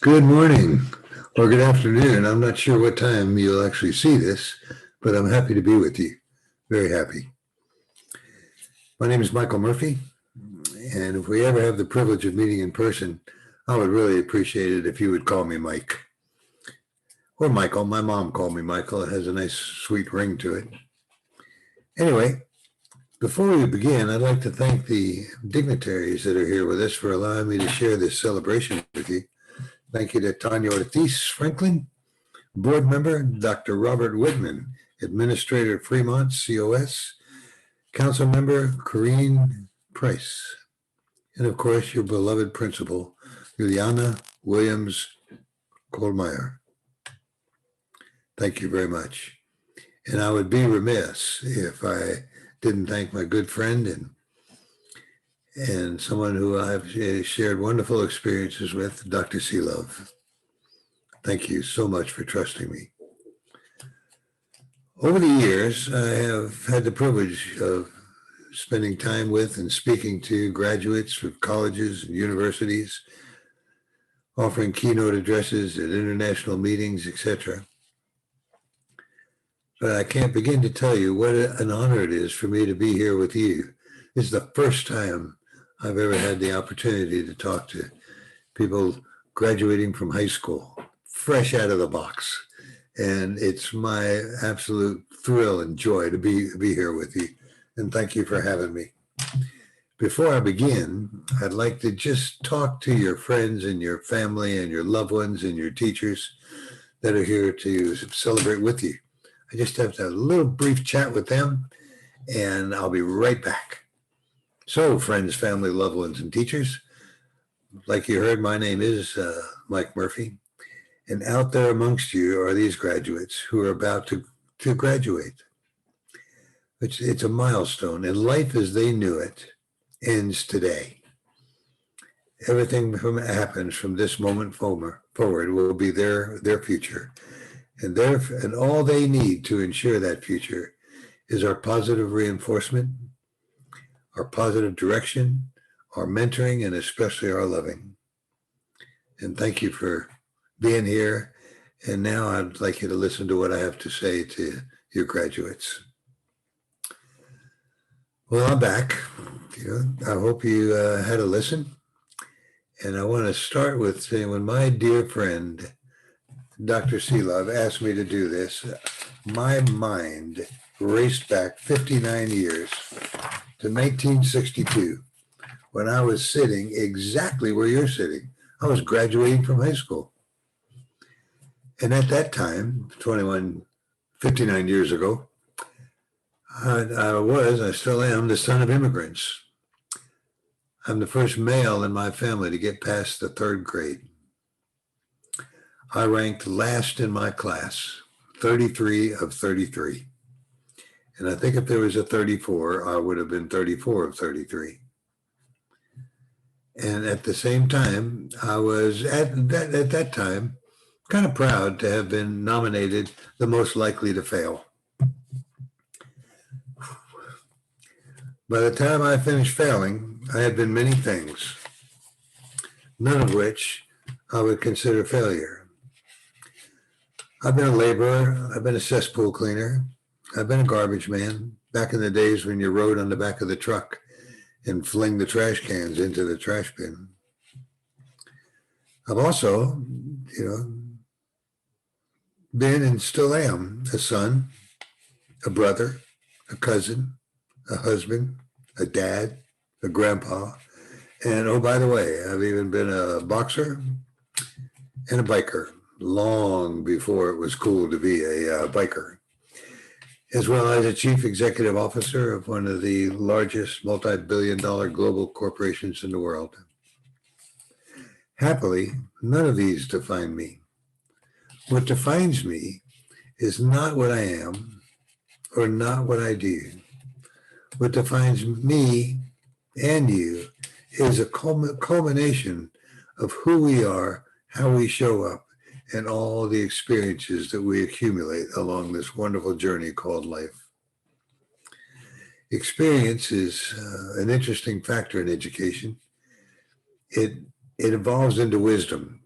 Good morning or good afternoon. I'm not sure what time you'll actually see this, but I'm happy to be with you. Very happy. My name is Michael Murphy, and if we ever have the privilege of meeting in person, I would really appreciate it if you would call me Mike or Michael. My mom called me Michael. It has a nice, sweet ring to it. Anyway, before we begin, I'd like to thank the dignitaries that are here with us for allowing me to share this celebration with you. Thank you to Tanya Ortiz Franklin, Board Member Dr. Robert Whitman, Administrator Fremont COS, Council Member Corrine Price, and of course your beloved Principal, Juliana Williams Kohlmeyer. Thank you very much. And I would be remiss if I didn't thank my good friend and someone who I've shared wonderful experiences with, Dr. Seelove. Thank you so much for trusting me. Over the years, I have had the privilege of spending time with and speaking to graduates of colleges and universities, offering keynote addresses at international meetings, etc. But I can't begin to tell you what an honor it is for me to be here with you. This is the first time I've ever had the opportunity to talk to people graduating from high school, fresh out of the box. And it's my absolute thrill and joy to be here with you. And thank you for having me. Before I begin, I'd like to just talk to your friends and your family and your loved ones and your teachers that are here to celebrate with you. I just have to have a little brief chat with them, and I'll be right back. So, friends, family, loved ones, and teachers, like you heard, my name is Mike Murphy. And out there amongst you are these graduates who are about to graduate. It's a milestone, and life as they knew it ends today. Everything happens from this moment forward will be their future. And all they need to ensure that future is our positive reinforcement, our positive direction, our mentoring, and especially our loving. And thank you for being here. And now I'd like you to listen to what I have to say to your graduates. Well, I'm back. I hope you had a listen. And I want to start with saying when my dear friend, Dr. Seelove, asked me to do this, my mind raced back 59 years to 1962 when I was sitting exactly where you're sitting. I was graduating from high school. And at that time, 59 years ago, I still am the son of immigrants. I'm the first male in my family to get past the third grade. I ranked last in my class, 33 of 33. And I think if there was a 34, I would have been 34 of 33. And at the same time, I was at that time kind of proud to have been nominated the most likely to fail. By the time I finished failing, I had been many things, none of which I would consider failure. I've been a laborer, I've been a cesspool cleaner, I've been a garbage man, back in the days when you rode on the back of the truck and fling the trash cans into the trash bin. I've also, been and still am a son, a brother, a cousin, a husband, a dad, a grandpa, and oh, by the way, I've even been a boxer and a biker long before it was cool to be a biker, as well as a chief executive officer of one of the largest multi-billion-dollar global corporations in the world. Happily, none of these define me. What defines me is not what I am or not what I do. What defines me and you is a culmination of who we are, how we show up, and all the experiences that we accumulate along this wonderful journey called life. Experience is an interesting factor in education. It evolves into wisdom.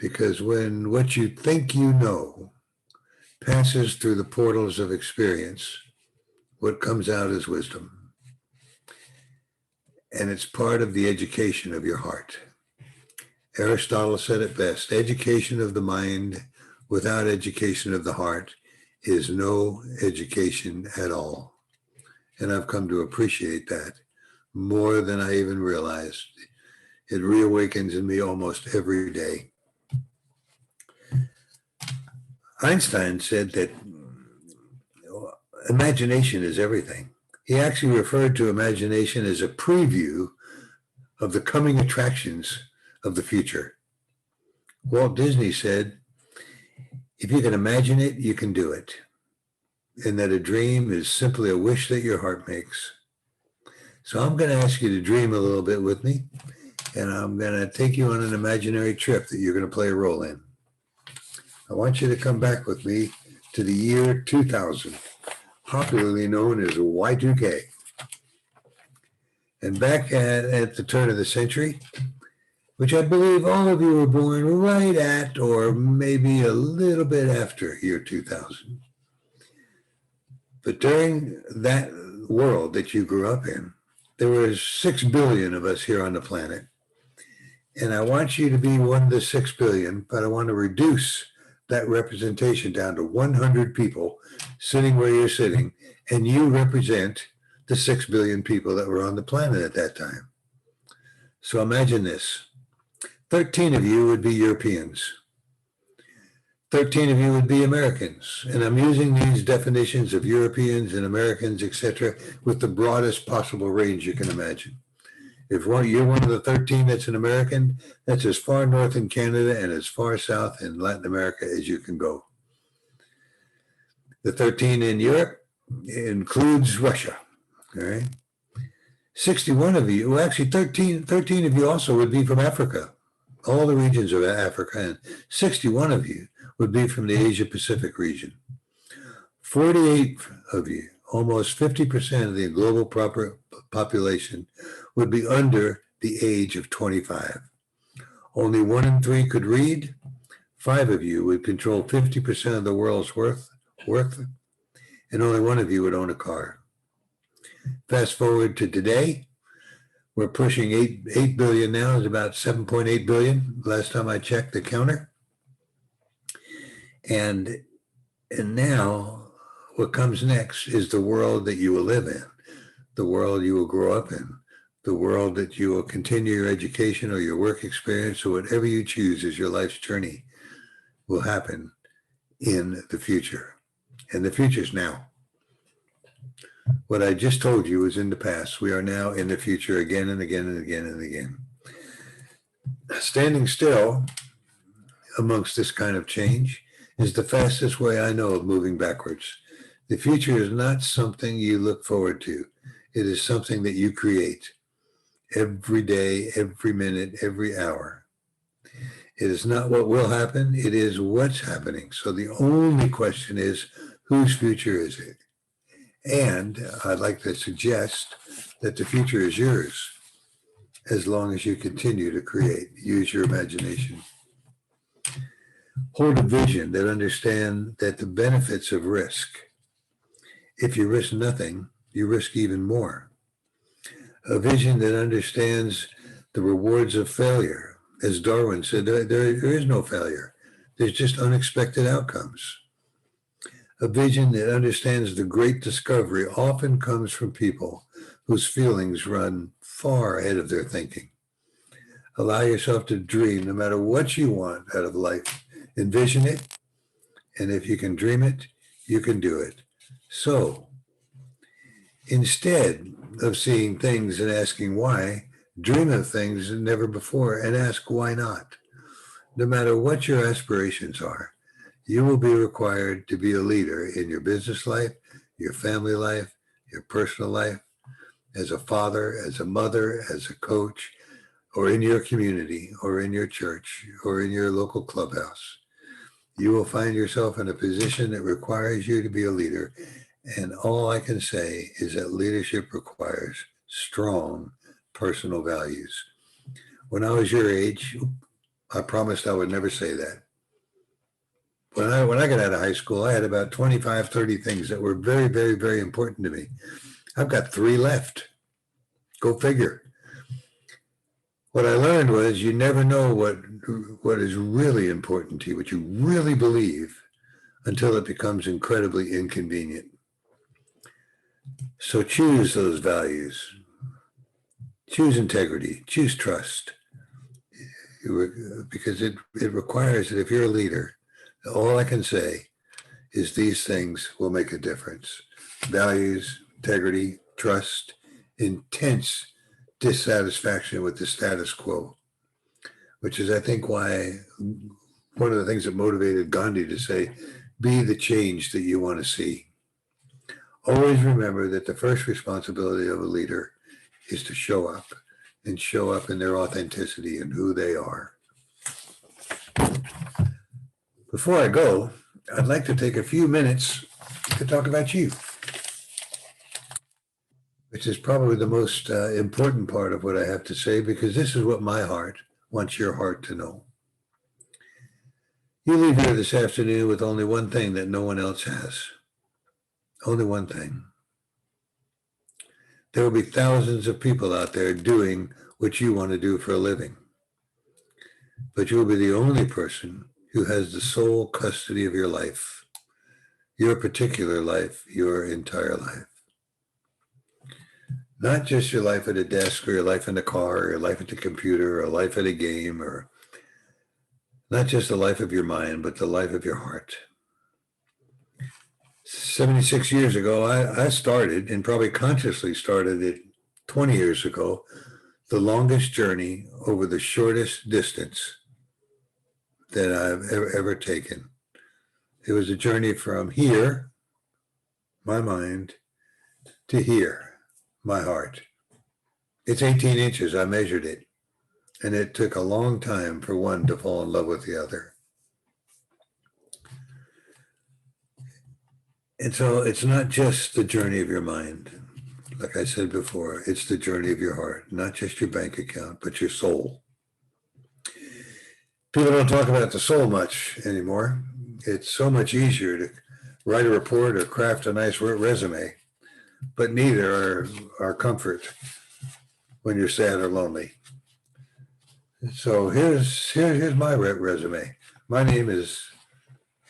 Because when what you think you know passes through the portals of experience, what comes out is wisdom. And it's part of the education of your heart. Aristotle said it best: education of the mind without education of the heart is no education at all. And I've come to appreciate that more than I even realized. It reawakens in me almost every day. Einstein said that imagination is everything. He actually referred to imagination as a preview of the coming attractions of the future. Walt Disney said, if you can imagine it, you can do it. And that a dream is simply a wish that your heart makes. So I'm going to ask you to dream a little bit with me, and I'm going to take you on an imaginary trip that you're going to play a role in. I want you to come back with me to the year 2000, popularly known as Y2K. And back at the turn of the century, which I believe all of you were born right at or maybe a little bit after year 2000. But during that world that you grew up in, there were 6 billion of us here on the planet. And I want you to be one of the 6 billion, but I want to reduce that representation down to 100 people sitting where you're sitting, and you represent the 6 billion people that were on the planet at that time. So imagine this: 13 of you would be Europeans. 13 of you would be Americans. And I'm using these definitions of Europeans and Americans, etc., with the broadest possible range you can imagine. If you're one of the 13 that's an American, that's as far north in Canada and as far south in Latin America as you can go. The 13 in Europe includes Russia. All right. 61 of you, well, actually 13 of you also would be from Africa, all the regions of Africa, and 61 of you would be from the Asia Pacific region. 48 of you, almost 50% of the global population, would be under the age of 25. Only 1 in 3 could read. 5 of you would control 50% of the world's worth, and only 1 of you would own a car. Fast forward to today, we're pushing 8 billion now. It's about 7.8 billion last time I checked the counter. And now what comes next is the world that you will live in, the world you will grow up in, the world that you will continue your education or your work experience or whatever you choose as your life's journey will happen in the future. And the future's now. What I just told you was in the past. We are now in the future again and again and again and again. Standing still amongst this kind of change is the fastest way I know of moving backwards. The future is not something you look forward to. It is something that you create every day, every minute, every hour. It is not what will happen. It is what's happening. So the only question is, whose future is it? And I'd like to suggest that the future is yours as long as you continue to create. Use your imagination. Hold a vision that understands that the benefits of risk. If you risk nothing, you risk even more. A vision that understands the rewards of failure. As Darwin said, there is no failure. There's just unexpected outcomes. A vision that understands the great discovery often comes from people whose feelings run far ahead of their thinking. Allow yourself to dream no matter what you want out of life. Envision it, and if you can dream it, you can do it. So, instead of seeing things and asking why, dream of things never before and ask why not. No matter what your aspirations are, you will be required to be a leader in your business life, your family life, your personal life, as a father, as a mother, as a coach, or in your community, or in your church, or in your local clubhouse. You will find yourself in a position that requires you to be a leader. And all I can say is that leadership requires strong personal values. When I was your age, I promised I would never say that. When I got out of high school, I had about 25, 30 things that were very, very, very important to me. I've got 3 left. Go figure. What I learned was you never know what is really important to you, what you really believe, until it becomes incredibly inconvenient. So choose those values. Choose integrity. Choose trust. Because it requires that if you're a leader, all I can say is these things will make a difference. Values, integrity, trust, intense dissatisfaction with the status quo, which is, I think, why one of the things that motivated Gandhi to say, be the change that you want to see. Always remember that the first responsibility of a leader is to show up and show up in their authenticity and who they are. Before I go, I'd like to take a few minutes to talk about you, which is probably the most important part of what I have to say, because this is what my heart wants your heart to know. You leave here this afternoon with only one thing that no one else has. Only one thing. There will be thousands of people out there doing what you want to do for a living. But you will be the only person who has the sole custody of your life, your particular life, your entire life. Not just your life at a desk or your life in the car or your life at the computer or life at a game, or not just the life of your mind, but the life of your heart. 76 years ago, I started, and probably consciously started it 20 years ago, the longest journey over the shortest distance that I've ever taken. It was a journey from here, my mind, to here, my heart. It's 18 inches. I measured it. And it took a long time for one to fall in love with the other. And so it's not just the journey of your mind. Like I said before, it's the journey of your heart, not just your bank account, but your soul. People don't talk about the soul much anymore. It's so much easier to write a report or craft a nice resume, but neither are comfort when you're sad or lonely. So here's my resume. My name is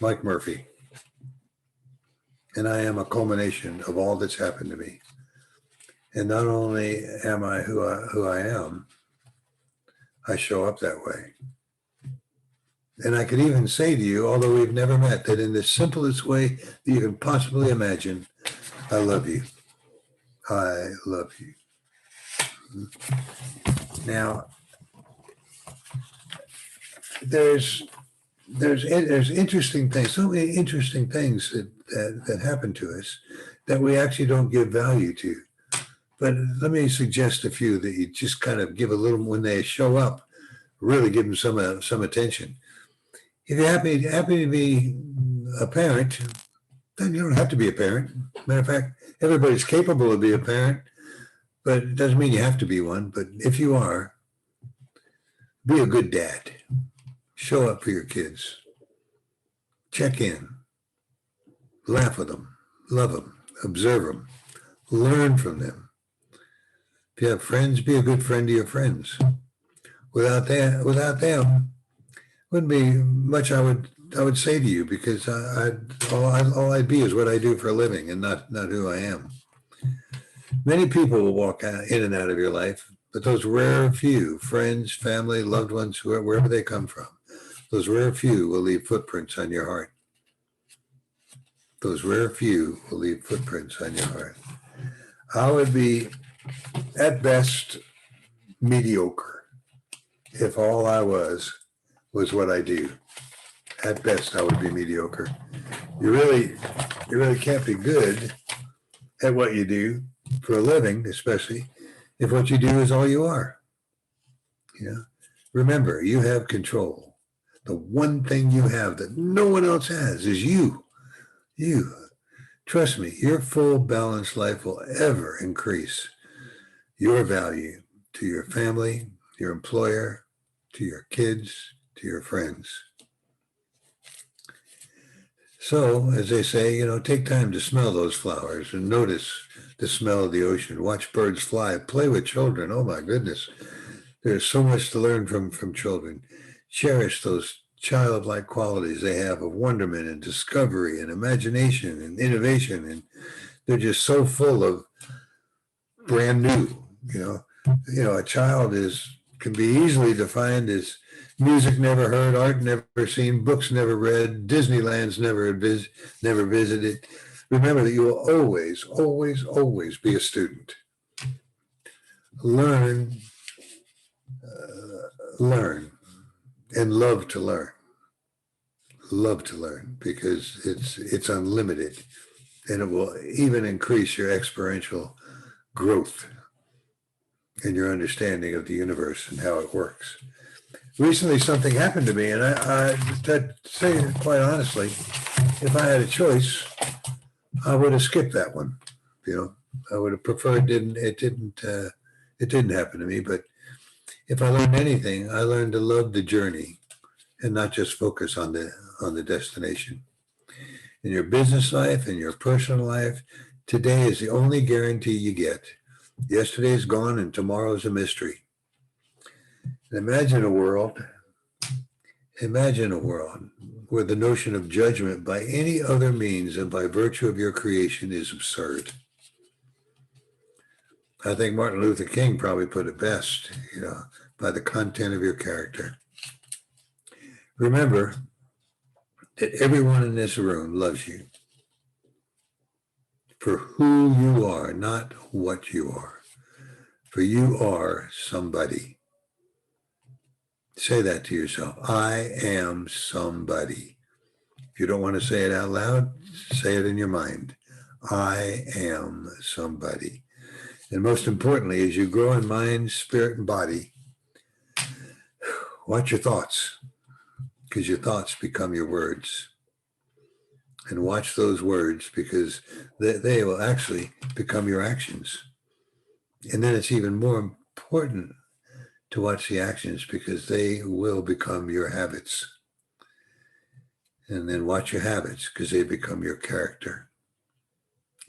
Mike Murphy, and I am a culmination of all that's happened to me. And not only am I who I am, I show up that way. And I could even say to you, although we've never met, that in the simplest way that you can possibly imagine, I love you. I love you. Now, there's interesting things, so many interesting things that happen to us that we actually don't give value to. But let me suggest a few that you just kind of give a little, when they show up, really give them some attention. If you're happy to be a parent, then you don't have to be a parent. Matter of fact, everybody's capable of being a parent, but it doesn't mean you have to be one. But if you are, be a good dad. Show up for your kids. Check in. Laugh with them. Love them. Observe them. Learn from them. If you have friends, be a good friend to your friends. Without them, wouldn't be much I would say to you, because all I'd be is what I do for a living, and not who I am. Many people will walk in and out of your life, but those rare few, friends, family, loved ones, wherever they come from, those rare few will leave footprints on your heart. Those rare few will leave footprints on your heart. I would be, at best, mediocre if all I was what I do. At best, I would be mediocre. You really can't be good at what you do for a living, especially if what you do is all you are. Remember, you have control. The one thing you have that no one else has is you. You. Trust me, your full balanced life will ever increase your value to your family, your employer, to your kids, to your friends. So, as they say, take time to smell those flowers and notice the smell of the ocean. Watch birds fly. Play with children. Oh my goodness, there's so much to learn from children. Cherish those childlike qualities they have of wonderment and discovery and imagination and innovation, and they're just so full of brand new. A child can be easily defined as music never heard, art never seen, books never read, Disneyland's never visited. Remember that you will always, always, always be a student. Learn, and love to learn. Love to learn, because it's unlimited, and it will even increase your experiential growth and your understanding of the universe and how it works. Recently, something happened to me, and I say it quite honestly, if I had a choice, I would have skipped that one. I would have preferred it didn't happen to me. But if I learned anything, I learned to love the journey and not just focus on the destination. In your business life, in your personal life, today is the only guarantee you get. Yesterday is gone and tomorrow is a mystery. And imagine a world where the notion of judgment by any other means than by virtue of your creation is absurd. I think Martin Luther King probably put it best, by the content of your character. Remember that everyone in this room loves you for who you are, not what you are. For you are somebody. Say that to yourself. I am somebody. If you don't want to say it out loud, say it in your mind. I am somebody. And most importantly, as you grow in mind, spirit, and body, watch your thoughts, because your thoughts become your words. And watch those words, because they will actually become your actions. And then it's even more important to watch the actions, because they will become your habits. And then watch your habits, because they become your character.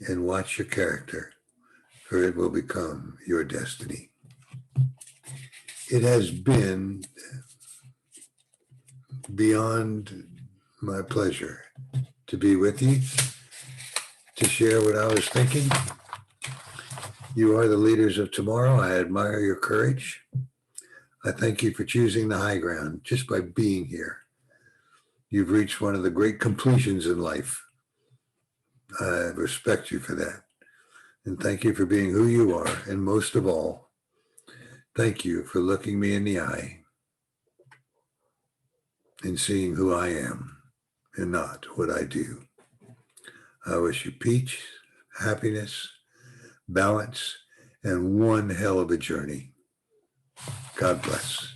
And watch your character, for it will become your destiny. It has been beyond my pleasure to be with you, to share what I was thinking. You are the leaders of tomorrow. I admire your courage. I thank you for choosing the high ground just by being here. You've reached one of the great completions in life. I respect you for that. And thank you for being who you are. And most of all, thank you for looking me in the eye and seeing who I am and not what I do. I wish you peace, happiness, balance, and one hell of a journey. God bless.